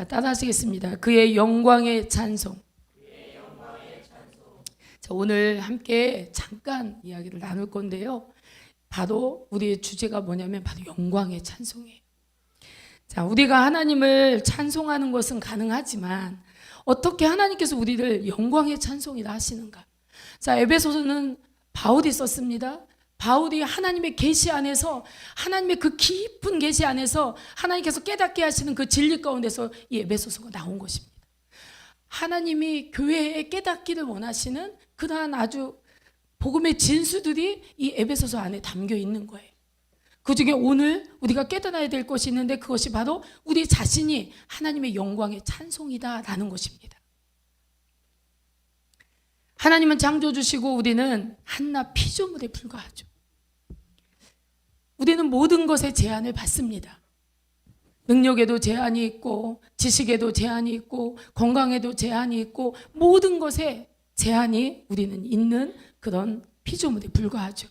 자, 따라하시겠습니다. 그의 영광의 찬송. 자, 오늘 함께 잠깐 이야기를 나눌 건데요. 바로 우리의 주제가 뭐냐면 바로 영광의 찬송이에요. 자, 우리가 하나님을 찬송하는 것은 가능하지만 어떻게 하나님께서 우리를 영광의 찬송이라 하시는가? 자, 에베소서는 바울이 썼습니다. 바울이 하나님의 계시 안에서, 하나님의 그 깊은 계시 안에서 하나님께서 깨닫게 하시는 그 진리 가운데서 이 에베소서가 나온 것입니다. 하나님이 교회에 깨닫기를 원하시는 그러한 아주 복음의 진수들이 이 에베소서 안에 담겨 있는 거예요. 그 중에 오늘 우리가 깨달아야 될 것이 있는데, 그것이 바로 우리 자신이 하나님의 영광의 찬송이다라는 것입니다. 하나님은 창조주시고 우리는 한낱 피조물에 불과하죠. 우리는 모든 것에 제한을 받습니다. 능력에도 제한이 있고, 지식에도 제한이 있고, 건강에도 제한이 있고, 모든 것에 제한이 우리는 있는 그런 피조물에 불과하죠.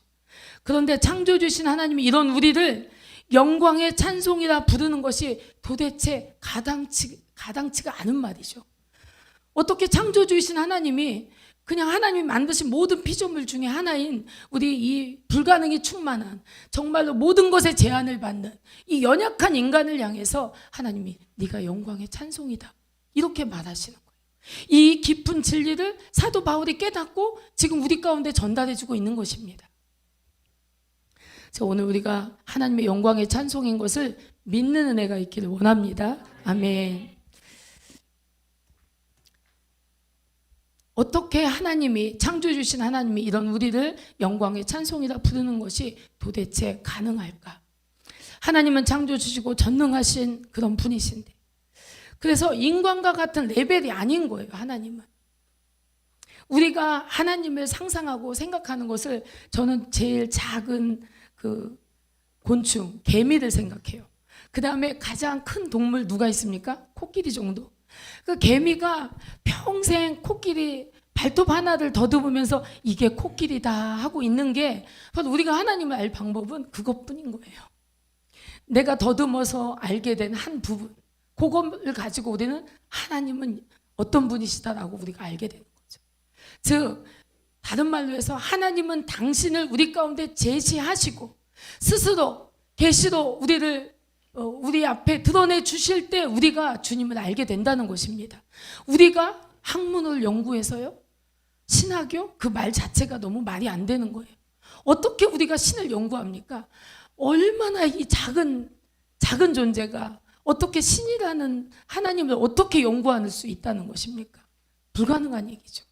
그런데 창조주신 하나님이 이런 우리를 영광의 찬송이라 부르는 것이 도대체 가당치가 않은 말이죠. 어떻게 창조주이신 하나님이 그냥 하나님이 만드신 모든 피조물 중에 하나인 우리 이 불가능이 충만한, 정말로 모든 것에 제한을 받는 이 연약한 인간을 향해서 하나님이 네가 영광의 찬송이다 이렇게 말하시는 거예요. 이 깊은 진리를 사도 바울이 깨닫고 지금 우리 가운데 전달해주고 있는 것입니다. 오늘 우리가 하나님의 영광의 찬송인 것을 믿는 은혜가 있기를 원합니다. 아멘. 어떻게 하나님이, 창조주신 하나님이 이런 우리를 영광의 찬송이라 부르는 것이 도대체 가능할까? 하나님은 창조주시고 전능하신 그런 분이신데, 그래서 인간과 같은 레벨이 아닌 거예요. 하나님은. 우리가 하나님을 상상하고 생각하는 것을, 저는 제일 작은 그 곤충, 개미를 생각해요. 그 다음에 가장 큰 동물 누가 있습니까? 코끼리 정도. 그 개미가 평생 코끼리 발톱 하나를 더듬으면서 이게 코끼리다 하고 있는 게, 바로 우리가 하나님을 알 방법은 그것뿐인 거예요. 내가 더듬어서 알게 된 한 부분, 그거를 가지고 우리는 하나님은 어떤 분이시다라고 우리가 알게 되는 거죠. 즉, 다른 말로 해서 하나님은 당신을 우리 가운데 제시하시고 스스로 계시로 우리 앞에 드러내 주실 때 우리가 주님을 알게 된다는 것입니다. 우리가 학문을 연구해서요, 신학교 그 말 자체가 너무 말이 안 되는 거예요. 어떻게 우리가 신을 연구합니까? 얼마나 이 작은 존재가 어떻게 신이라는 하나님을 어떻게 연구할 수 있다는 것입니까? 불가능한 얘기죠.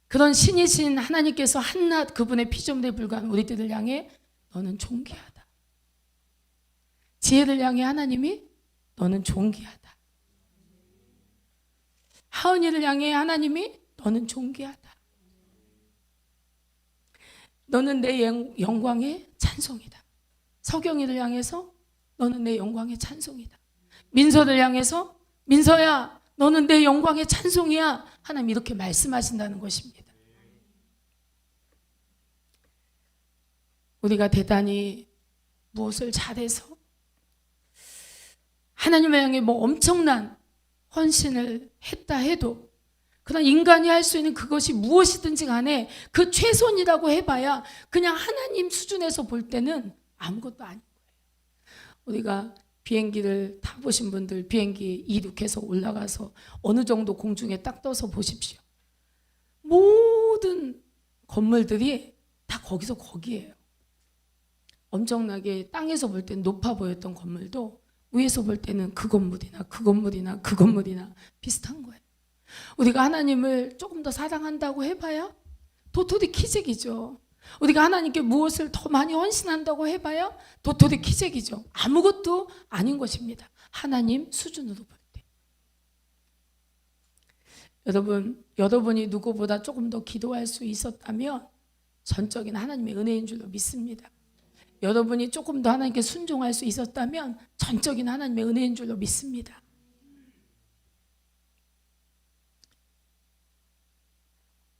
그런 신이신 하나님께서 한낱 그분의 피조물에 불과한 우리들을 향해 너는 존귀하다. 지혜를 향해 하나님이 너는 존귀하다. 하은이를 향해 하나님이 너는 존귀하다. 너는 내 영광의 찬송이다. 서경이를 향해서 너는 내 영광의 찬송이다. 민서를 향해서 민서야 너는 내 영광의 찬송이야. 하나님 이렇게 말씀하신다는 것입니다. 우리가 대단히 무엇을 잘해서 하나님을 향해 뭐 엄청난 헌신을 했다 해도, 그런 인간이 할 수 있는 그것이 무엇이든지 간에 그 최선이라고 해봐야 그냥 하나님 수준에서 볼 때는 아무것도 아닌 거예요. 우리가 비행기를 타보신 분들, 비행기 이륙해서 올라가서 어느 정도 공중에 딱 떠서 보십시오. 모든 건물들이 다 거기에요. 엄청나게 땅에서 볼 때는 높아 보였던 건물도 위에서 볼 때는 그 건물이나 비슷한 거예요. 우리가 하나님을 조금 더 사랑한다고 해봐야 도토리 키재기죠. 우리가 하나님께 무엇을 더 많이 헌신한다고 해봐야 도토리 키재기죠. 아무것도 아닌 것입니다. 하나님 수준으로 볼 때. 여러분이 누구보다 조금 더 기도할 수 있었다면 전적인 하나님의 은혜인 줄로 믿습니다. 여러분이 조금 더 하나님께 순종할 수 있었다면 전적인 하나님의 은혜인 줄로 믿습니다.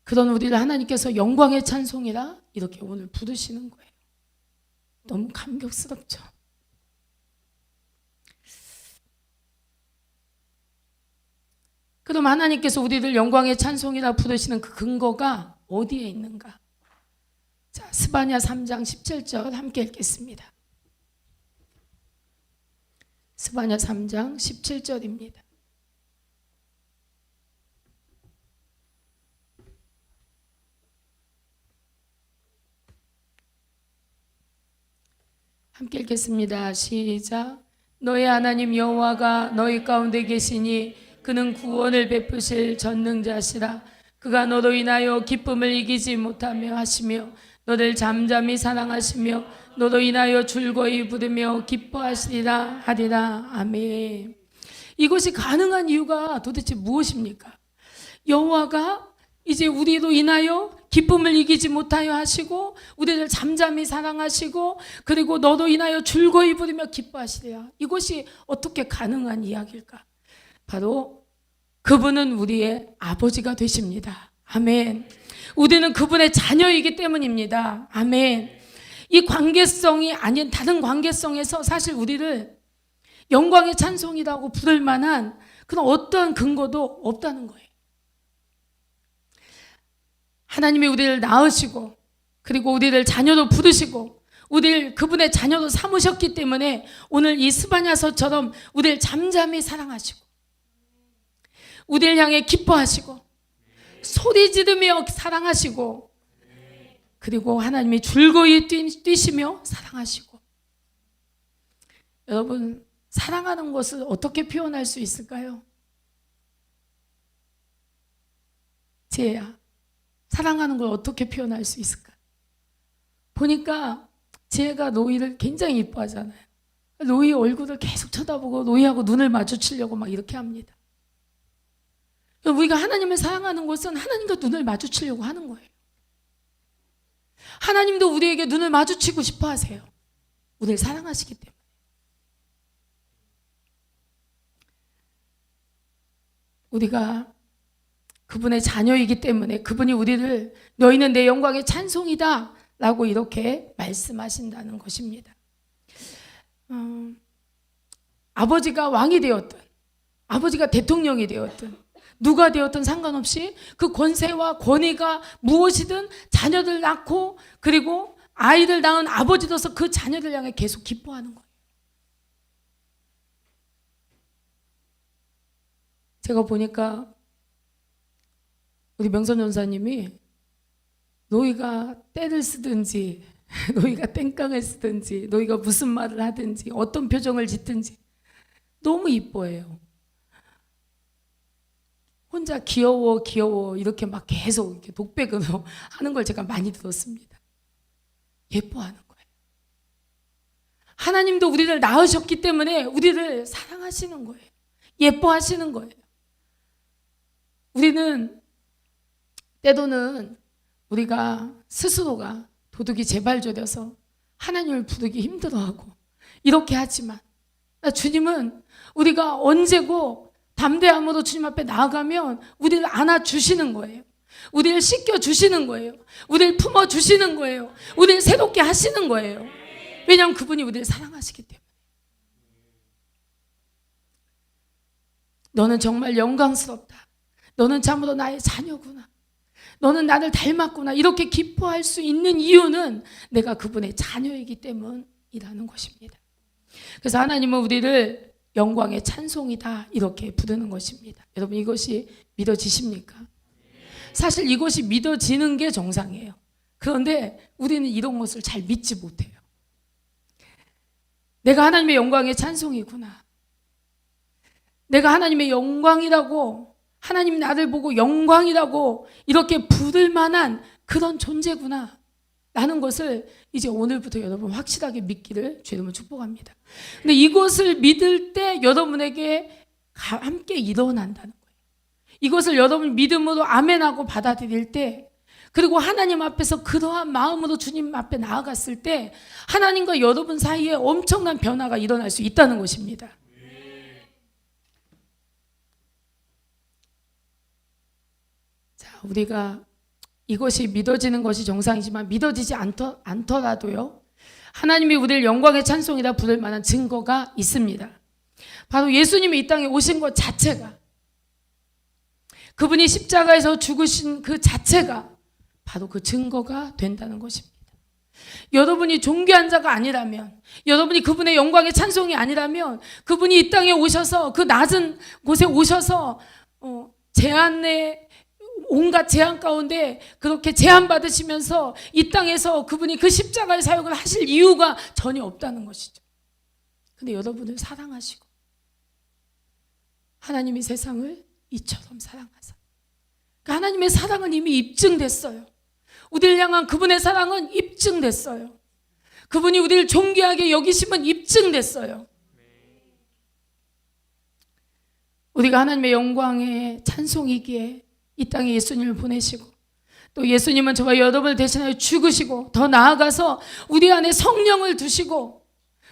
그런 우리를 하나님께서 영광의 찬송이라 이렇게 오늘 부르시는 거예요. 너무 감격스럽죠. 그럼 하나님께서 우리를 영광의 찬송이라 부르시는 그 근거가 어디에 있는가? 자, 스바냐 3장 17절 함께 읽겠습니다. 스바냐 3장 17절입니다. 함께 읽겠습니다. 시작. 너의 하나님 여호와가 너희 가운데 계시니 그는 구원을 베푸실 전능자시라. 그가 너로 인하여 기쁨을 이기지 못하며 하시며 너를 잠잠히 사랑하시며 너로 인하여 즐거이 부르며 기뻐하시리라 하리라. 아멘. 이것이 가능한 이유가 도대체 무엇입니까? 여호와가 이제 우리로 인하여 기쁨을 이기지 못하여 하시고 우리를 잠잠히 사랑하시고 그리고 너로 인하여 즐거이 부르며 기뻐하시리라. 이것이 어떻게 가능한 이야기일까? 바로 그분은 우리의 아버지가 되십니다. 아멘. 우리는 그분의 자녀이기 때문입니다. 아멘. 이 관계성이 아닌 다른 관계성에서 사실 우리를 영광의 찬송이라고 부를 만한 그런 어떠한 근거도 없다는 거예요. 하나님이 우리를 낳으시고 그리고 우리를 자녀로 부르시고 우리를 그분의 자녀로 삼으셨기 때문에 오늘 이 스바냐서처럼 우리를 잠잠히 사랑하시고 우리를 향해 기뻐하시고 소리 지르며 사랑하시고 그리고 하나님이 즐거이 뛰시며 사랑하시고. 여러분, 사랑하는 것을 어떻게 표현할 수 있을까요? 지혜야, 사랑하는 걸 어떻게 표현할 수 있을까? 보니까 지혜가 노이를 굉장히 이뻐하잖아요. 노이 얼굴을 계속 쳐다보고 노이하고 눈을 마주치려고 막 이렇게 합니다. 우리가 하나님을 사랑하는 것은 하나님과 눈을 마주치려고 하는 거예요. 하나님도 우리에게 눈을 마주치고 싶어 하세요. 우리를 사랑하시기 때문에. 우리가 그분의 자녀이기 때문에 그분이 우리를 너희는 내 영광의 찬송이다 라고 이렇게 말씀하신다는 것입니다. 아버지가 왕이 되었든 아버지가 대통령이 되었든 누가 되었든 상관없이 그 권세와 권위가 무엇이든 자녀들 낳고 그리고 아이를 낳은 아버지로서 그 자녀들 향해 계속 기뻐하는 거예요. 제가 보니까 우리 명선 전사님이 노이가 때를 쓰든지 노이가 땡깡을 쓰든지 노이가 무슨 말을 하든지 어떤 표정을 짓든지 너무 이뻐해요. 혼자 귀여워 귀여워 이렇게 막 계속 이렇게 독백으로 하는 걸 제가 많이 들었습니다. 예뻐하는 거예요. 하나님도 우리를 낳으셨기 때문에 우리를 사랑하시는 거예요. 예뻐하시는 거예요. 우리는 때로는 우리가 스스로가 도둑이 제발저려서 하나님을 부르기 힘들어하고 이렇게 하지만 주님은 우리가 언제고 담대함으로 주님 앞에 나아가면 우리를 안아주시는 거예요. 우리를 씻겨주시는 거예요. 우리를 품어주시는 거예요. 우리를 새롭게 하시는 거예요. 왜냐하면 그분이 우리를 사랑하시기 때문에. 너는 정말 영광스럽다. 너는 참으로 나의 자녀구나. 너는 나를 닮았구나. 이렇게 기뻐할 수 있는 이유는 내가 그분의 자녀이기 때문이라는 것입니다. 그래서 하나님은 우리를 영광의 찬송이다 이렇게 부르는 것입니다. 여러분, 이것이 믿어지십니까? 사실 이것이 믿어지는 게 정상이에요. 그런데 우리는 이런 것을 잘 믿지 못해요. 내가 하나님의 영광의 찬송이구나. 내가 하나님의 영광이라고, 하나님 나를 보고 영광이라고 이렇게 부를 만한 그런 존재구나 라는 것을 이제 오늘부터 여러분 확실하게 믿기를 주의 이름으로 축복합니다. 근데 이것을 믿을 때 여러분에게 함께 일어난다는 거예요. 이것을 여러분 믿음으로 아멘하고 받아들일 때, 그리고 하나님 앞에서 그러한 마음으로 주님 앞에 나아갔을 때 하나님과 여러분 사이에 엄청난 변화가 일어날 수 있다는 것입니다. 자, 우리가 이것이 믿어지는 것이 정상이지만 믿어지지 않더라도요, 하나님이 우리를 영광의 찬송이라 부를 만한 증거가 있습니다. 바로 예수님이 이 땅에 오신 것 자체가 그분이 십자가에서 죽으신 그 자체가 바로 그 증거가 된다는 것입니다. 여러분이 존귀한 자가 아니라면, 여러분이 그분의 영광의 찬송이 아니라면, 그분이 이 땅에 오셔서 그 낮은 곳에 오셔서 제한의 온갖 제한 가운데 그렇게 제한 받으시면서 이 땅에서 그분이 그 십자가의 사역을 하실 이유가 전혀 없다는 것이죠. 근데 여러분을 사랑하시고 하나님이 세상을 이처럼 사랑하사, 그러니까 하나님의 사랑은 이미 입증됐어요. 우리를 향한 그분의 사랑은 입증됐어요. 그분이 우리를 존귀하게 여기심은 입증됐어요. 우리가 하나님의 영광의 찬송이기에 이 땅에 예수님을 보내시고, 또 예수님은 저와 여러분을 대신하여 죽으시고, 더 나아가서 우리 안에 성령을 두시고,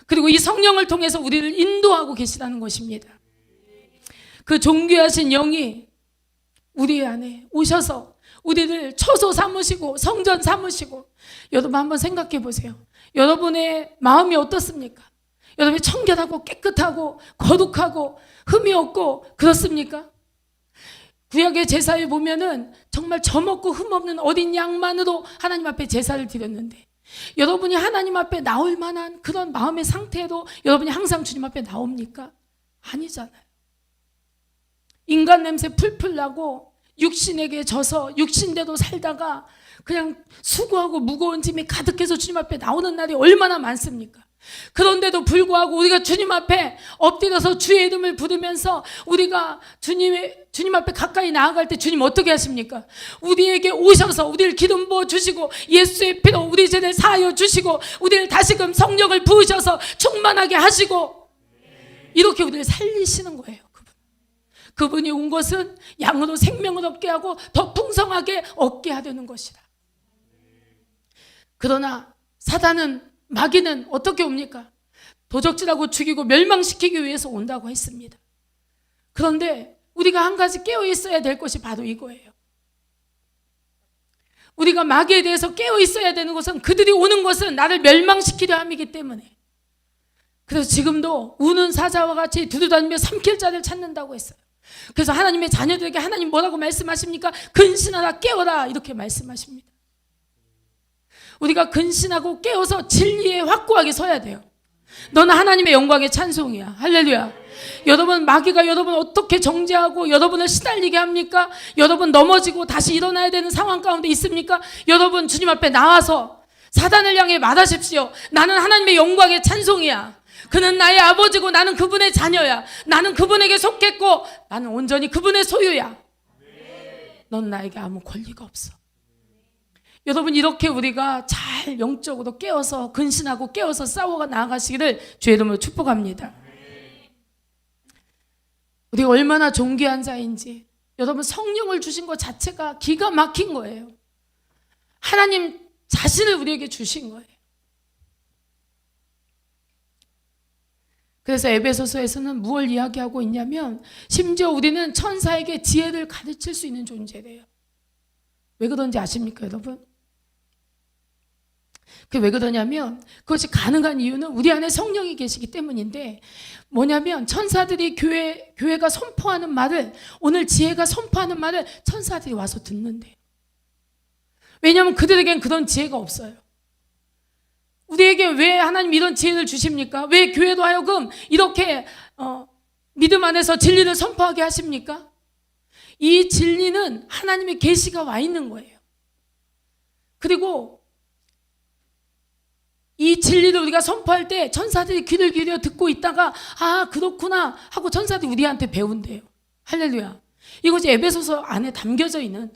그리고 이 성령을 통해서 우리를 인도하고 계시다는 것입니다. 그 존귀하신 영이 우리 안에 오셔서 우리를 처소 삼으시고 성전 삼으시고, 여러분 한번 생각해 보세요. 여러분의 마음이 어떻습니까? 여러분이 청결하고 깨끗하고 거룩하고 흠이 없고 그렇습니까? 구약의 제사에 보면은 정말 점없고 흠없는 어린 양만으로 하나님 앞에 제사를 드렸는데, 여러분이 하나님 앞에 나올 만한 그런 마음의 상태로 여러분이 항상 주님 앞에 나옵니까? 아니잖아요. 인간 냄새 풀풀 나고 육신에게 져서 육신대로 살다가 그냥 수고하고 무거운 짐이 가득해서 주님 앞에 나오는 날이 얼마나 많습니까? 그런데도 불구하고 우리가 주님 앞에 엎드려서 주의 이름을 부르면서 우리가 주님 앞에 가까이 나아갈 때 주님 어떻게 하십니까? 우리에게 오셔서 우리를 기름 부어 주시고 예수의 피로 우리 죄를 사하여 주시고 우리를 다시금 성령을 부으셔서 충만하게 하시고 이렇게 우리를 살리시는 거예요. 그분이 온 것은 양으로 생명을 얻게 하고 더 풍성하게 얻게 하려는 것이다. 그러나 사단은, 마귀는 어떻게 옵니까? 도적질하고 죽이고 멸망시키기 위해서 온다고 했습니다. 그런데 우리가 한 가지 깨어 있어야 될 것이 바로 이거예요. 우리가 마귀에 대해서 깨어 있어야 되는 것은, 그들이 오는 것은 나를 멸망시키려 함이기 때문에. 그래서 지금도 우는 사자와 같이 두루다니며 삼킬 자를 찾는다고 했어요. 그래서 하나님의 자녀들에게 하나님 뭐라고 말씀하십니까? 근신하라, 깨어라, 이렇게 말씀하십니다. 우리가 근신하고 깨어서 진리에 확고하게 서야 돼요. 너는 하나님의 영광의 찬송이야. 할렐루야. 여러분, 마귀가 여러분 어떻게 정죄하고 여러분을 시달리게 합니까? 여러분 넘어지고 다시 일어나야 되는 상황 가운데 있습니까? 여러분 주님 앞에 나와서 사단을 향해 말하십시오. 나는 하나님의 영광의 찬송이야. 그는 나의 아버지고 나는 그분의 자녀야. 나는 그분에게 속했고 나는 온전히 그분의 소유야. 넌 나에게 아무 권리가 없어. 여러분, 이렇게 우리가 잘 영적으로 깨어서 근신하고 깨어서 싸워가 나아가시기를 주의 이름으로 축복합니다. 우리가 얼마나 존귀한 자인지, 여러분 성령을 주신 것 자체가 기가 막힌 거예요. 하나님 자신을 우리에게 주신 거예요. 그래서 에베소서에서는 무엇을 이야기하고 있냐면, 심지어 우리는 천사에게 지혜를 가르칠 수 있는 존재래요. 왜 그런지 아십니까, 여러분? 그게 왜 그러냐면, 그것이 가능한 이유는 우리 안에 성령이 계시기 때문인데, 뭐냐면 천사들이 교회가 선포하는 말을, 오늘 지혜가 선포하는 말을 천사들이 와서 듣는데요. 왜냐하면 그들에겐 그런 지혜가 없어요. 우리에게 왜 하나님 이런 지혜를 주십니까? 왜 교회도 하여금 이렇게 믿음 안에서 진리를 선포하게 하십니까? 이 진리는 하나님의 계시가 와 있는 거예요. 그리고 이 진리를 우리가 선포할 때 천사들이 귀를 기울여 듣고 있다가 아 그렇구나 하고 천사들이 우리한테 배운대요. 할렐루야. 이것이 에베소서 안에 담겨져 있는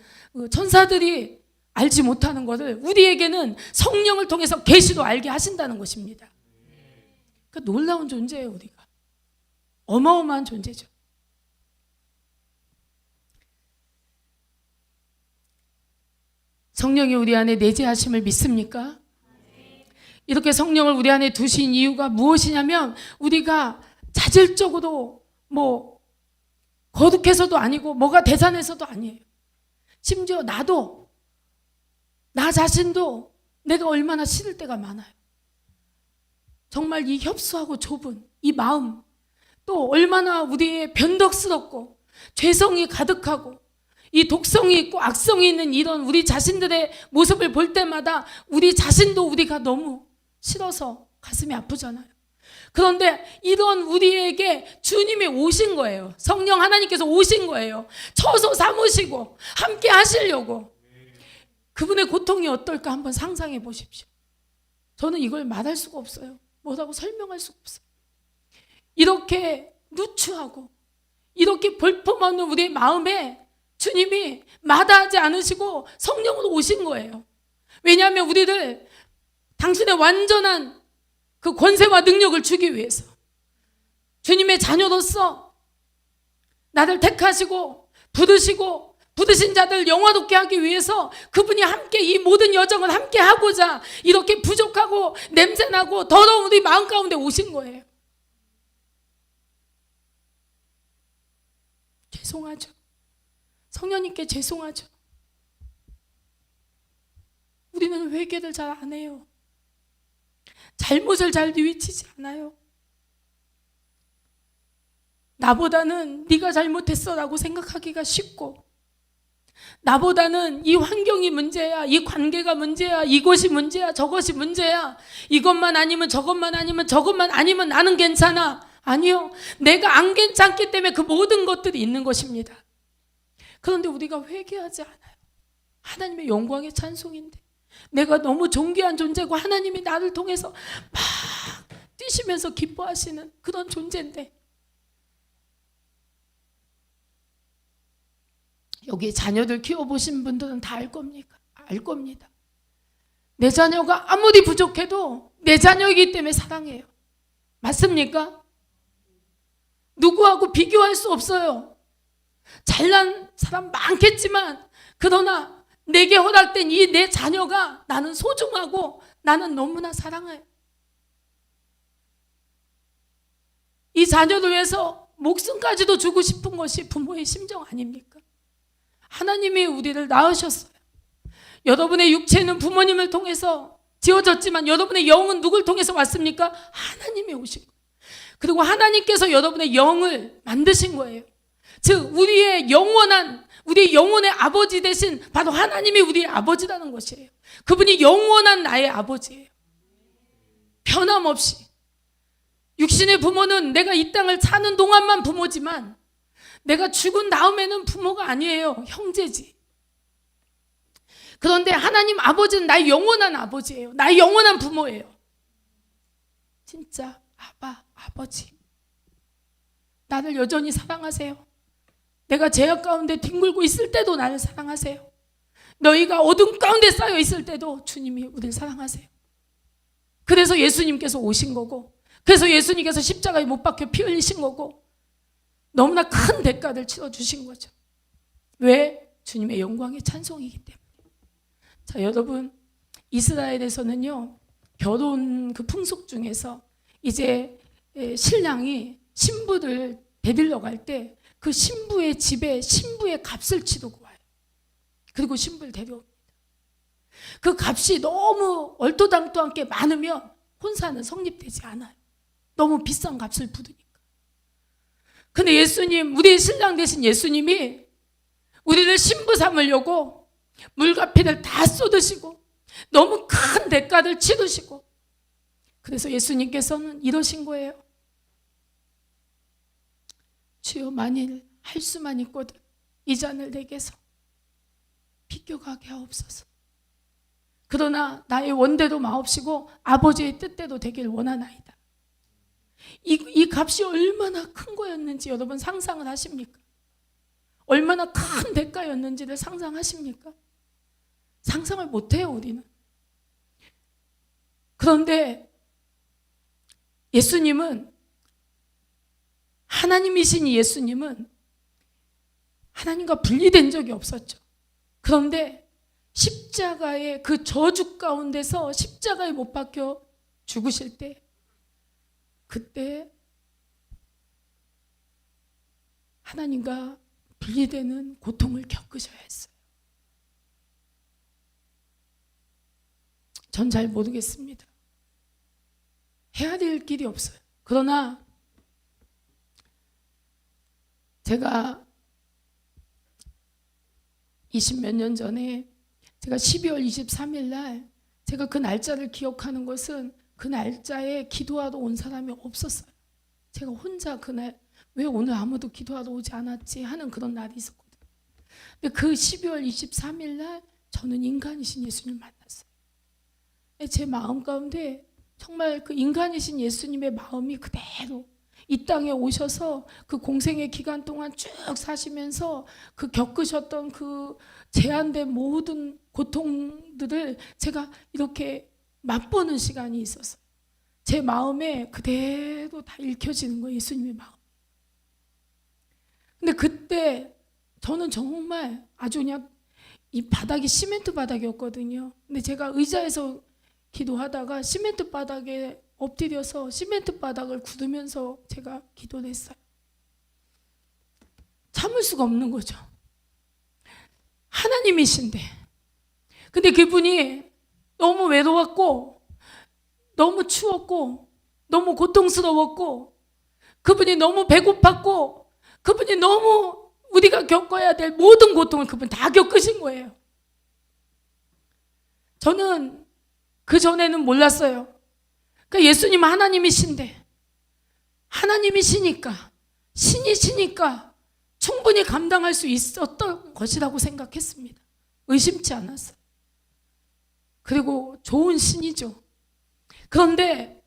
천사들이 알지 못하는 것을 우리에게는 성령을 통해서 계시로 알게 하신다는 것입니다. 그러니까 놀라운 존재예요. 우리가 어마어마한 존재죠. 성령이 우리 안에 내재하심을 믿습니까? 이렇게 성령을 우리 안에 두신 이유가 무엇이냐면, 우리가 자질적으로 거룩해서도 아니고 뭐가 대단해서도 아니에요. 심지어 나 자신도 내가 얼마나 싫을 때가 많아요. 정말 이 협소하고 좁은 이 마음, 또 얼마나 우리의 변덕스럽고 죄성이 가득하고 이 독성이 있고 악성이 있는 이런 우리 자신들의 모습을 볼 때마다 우리 자신도 우리가 너무 싫어서 가슴이 아프잖아요. 그런데 이런 우리에게 주님이 오신 거예요. 성령 하나님께서 오신 거예요. 처소 삼으시고 함께 하시려고. 그분의 고통이 어떨까 한번 상상해 보십시오. 저는 이걸 말할 수가 없어요. 뭐라고 설명할 수가 없어요. 이렇게 누추하고 이렇게 볼품없는 우리의 마음에 주님이 마다하지 않으시고 성령으로 오신 거예요. 왜냐하면 우리를 당신의 완전한 그 권세와 능력을 주기 위해서, 주님의 자녀로서 나를 택하시고 부르신 자들 영화롭게 하기 위해서 그분이 함께 이 모든 여정을 함께 하고자 이렇게 부족하고 냄새나고 더러운 우리 마음 가운데 오신 거예요. 죄송하죠. 성령님께 죄송하죠. 우리는 회개를 잘 안 해요. 잘못을 잘 뉘우치지 않아요. 나보다는 네가 잘못했어 라고 생각하기가 쉽고, 나보다는 이 환경이 문제야, 이 관계가 문제야, 이것이 문제야, 저것이 문제야, 이것만 아니면 저것만 아니면 저것만 아니면 나는 괜찮아. 아니요, 내가 안 괜찮기 때문에 그 모든 것들이 있는 것입니다. 그런데 우리가 회개하지 않아요. 하나님의 영광의 찬송인데, 내가 너무 존귀한 존재고 하나님이 나를 통해서 막 뛰시면서 기뻐하시는 그런 존재인데, 여기 자녀들 키워보신 분들은 다 알 겁니다. 내 자녀가 아무리 부족해도 내 자녀이기 때문에 사랑해요. 맞습니까? 누구하고 비교할 수 없어요. 잘난 사람 많겠지만, 그러나 내게 허락된 이 내 자녀가 나는 소중하고 나는 너무나 사랑해요. 이 자녀를 위해서 목숨까지도 주고 싶은 것이 부모의 심정 아닙니까? 하나님이 우리를 낳으셨어요. 여러분의 육체는 부모님을 통해서 지어졌지만 여러분의 영은 누굴 통해서 왔습니까? 하나님이 오신 거예요. 그리고 하나님께서 여러분의 영을 만드신 거예요. 즉 우리의 영혼의 아버지 되신 바로 하나님이 우리의 아버지라는 것이에요. 그분이 영원한 나의 아버지예요. 변함없이. 육신의 부모는 내가 이 땅을 사는 동안만 부모지만 내가 죽은 다음에는 부모가 아니에요. 형제지. 그런데 하나님 아버지는 나의 영원한 아버지예요. 나의 영원한 부모예요. 진짜 아버지. 나를 여전히 사랑하세요. 내가 죄악 가운데 뒹굴고 있을 때도 나를 사랑하세요. 너희가 어둠 가운데 쌓여 있을 때도 주님이 우리를 사랑하세요. 그래서 예수님께서 오신 거고, 그래서 예수님께서 십자가에 못 박혀 피 흘리신 거고, 너무나 큰 대가를 치러주신 거죠. 왜? 주님의 영광의 찬송이기 때문에. 자, 여러분, 이스라엘에서는요, 결혼 그 풍속 중에서 이제 신랑이 신부를 데리러 갈 때 그 신부의 집에 신부의 값을 치르고 와요. 그리고 신부를 데려옵니다. 그 값이 너무 얼토당토하게 많으면 혼사는 성립되지 않아요. 너무 비싼 값을 부르니까. 근데 예수님, 우리의 신랑 되신 예수님이 우리를 신부 삼으려고 물과 피를 다 쏟으시고 너무 큰 대가를 치르시고, 그래서 예수님께서는 이러신 거예요. 주여, 만일 할 수만 있거든 이 잔을 내게서 비껴가게 하옵소서. 그러나 나의 원대로 마옵시고 아버지의 뜻대로 되길 원하나이다. 이 값이 얼마나 큰 거였는지 여러분 상상을 하십니까? 얼마나 큰 대가였는지를 상상하십니까? 상상을 못해요, 우리는. 그런데 예수님은, 하나님이신 예수님은 하나님과 분리된 적이 없었죠. 그런데 십자가의 그 저주 가운데서 십자가에 못 박혀 죽으실 때, 그때 하나님과 분리되는 고통을 겪으셔야 했어요. 전 잘 모르겠습니다. 해야 될 길이 없어요. 그러나 제가 20몇 년 전에 제가 12월 23일 날 제가 그 날짜를 기억하는 것은 그 날짜에 기도하러 온 사람이 없었어요. 제가 혼자 그날 왜 오늘 아무도 기도하러 오지 않았지 하는 그런 날이 있었거든요. 근데 그 12월 23일 날 저는 인간이신 예수님을 만났어요. 제 마음 가운데 정말 그 인간이신 예수님의 마음이 그대로 이 땅에 오셔서 그 공생의 기간 동안 쭉 사시면서 그 겪으셨던 그 제한된 모든 고통들을 제가 이렇게 맛보는 시간이 있었어요. 제 마음에 그대로 다 읽혀지는 거예요, 예수님의 마음. 근데 그때 저는 정말 아주 그냥 이 바닥이 시멘트 바닥이었거든요. 근데 제가 의자에서 기도하다가 시멘트 바닥에 엎드려서 시멘트 바닥을 구르면서 제가 기도를 했어요. 참을 수가 없는 거죠. 하나님이신데. 근데 그분이 너무 외로웠고 너무 추웠고 너무 고통스러웠고 그분이 너무 배고팠고 그분이 너무 우리가 겪어야 될 모든 고통을 그분 다 겪으신 거예요. 저는 그 전에는 몰랐어요. 그러니까 예수님은 하나님이신데 하나님이시니까 신이시니까 충분히 감당할 수 있었던 것이라고 생각했습니다. 의심치 않았어요. 그리고 좋은 신이죠. 그런데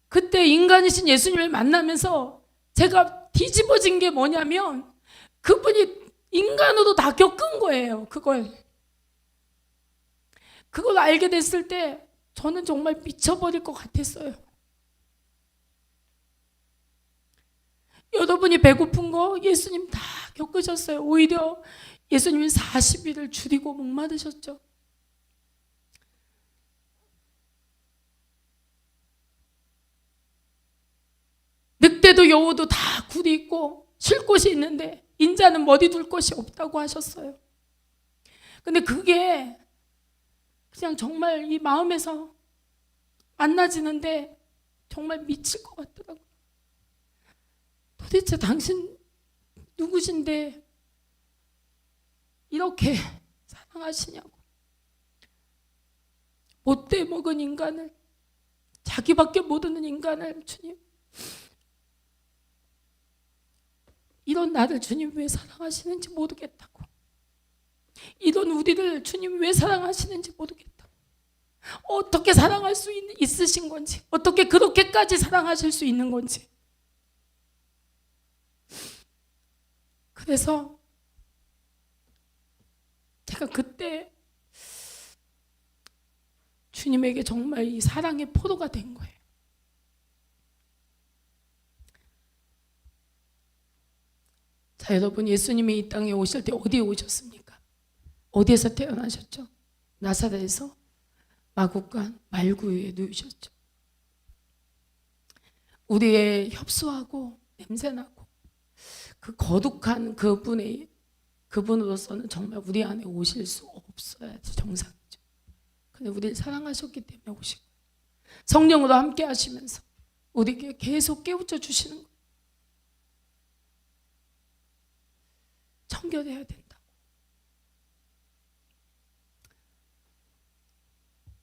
그때 인간이신 예수님을 만나면서 제가 뒤집어진 게 뭐냐면 그분이 인간으로 다 겪은 거예요. 그걸 알게 됐을 때 저는 정말 미쳐버릴 것 같았어요. 여러분이 배고픈 거 예수님 다 겪으셨어요. 오히려 예수님은 40일을 줄이고 목마르셨죠. 늑대도 여우도 다 굴이 있고 쉴 곳이 있는데 인자는 머리 둘 곳이 없다고 하셨어요. 근데 그게 그냥 정말 이 마음에서 만나지는데 정말 미칠 것 같더라고요. 도대체 당신 누구신데 이렇게 사랑하시냐고. 못돼 먹은 인간을, 자기밖에 모르는 인간을 주님, 이런 나를 주님 왜 사랑하시는지 모르겠다고. 이런 우리를 주님 왜 사랑하시는지 모르겠다고. 어떻게 사랑할 수 있으신 건지, 어떻게 그렇게까지 사랑하실 수 있는 건지. 그래서 제가 그때 주님에게 정말 이 사랑의 포로가 된 거예요. 자, 여러분, 예수님이 이 땅에 오실 때 어디에 오셨습니까? 어디에서 태어나셨죠? 나사렛에서 마구간 말구유에 누우셨죠. 우리의 협소하고 냄새나고 그 거룩한 그분으로서는 정말 우리 안에 오실 수 없어야지 정상이죠. 근데 우리를 사랑하셨기 때문에 오시고 성령으로 함께 하시면서 우리에게 계속 깨우쳐 주시는 거예요. 청결해야 된다고.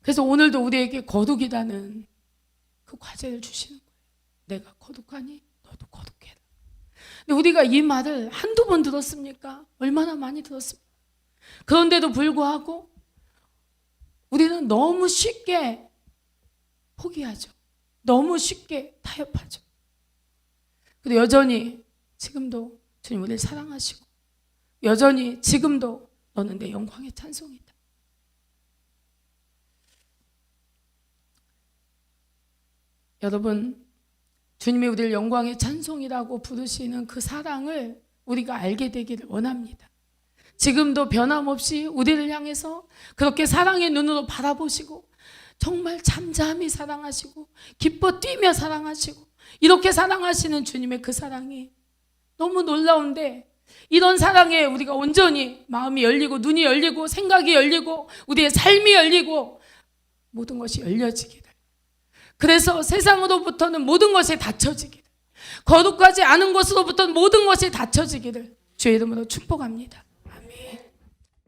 그래서 오늘도 우리에게 거룩이라는 그 과제를 주시는 거예요. 내가 거룩하니 너도 거룩해라. 근데 우리가 이 말을 한두 번 들었습니까? 얼마나 많이 들었습니까? 그런데도 불구하고 우리는 너무 쉽게 포기하죠. 너무 쉽게 타협하죠. 그리고 여전히 지금도 주님 우리를 사랑하시고 여전히 지금도 너는 내 영광의 찬송이다. 여러분, 주님이 우리를 영광의 찬송이라고 부르시는 그 사랑을 우리가 알게 되기를 원합니다. 지금도 변함없이 우리를 향해서 그렇게 사랑의 눈으로 바라보시고 정말 잠잠히 사랑하시고 기뻐 뛰며 사랑하시고 이렇게 사랑하시는 주님의 그 사랑이 너무 놀라운데, 이런 사랑에 우리가 온전히 마음이 열리고 눈이 열리고 생각이 열리고 우리의 삶이 열리고 모든 것이 열려지기를, 그래서 세상으로부터는 모든 것이 닫혀지기를, 거룩하지 않은 것으로부터는 모든 것이 닫혀지기를 주의 이름으로 축복합니다.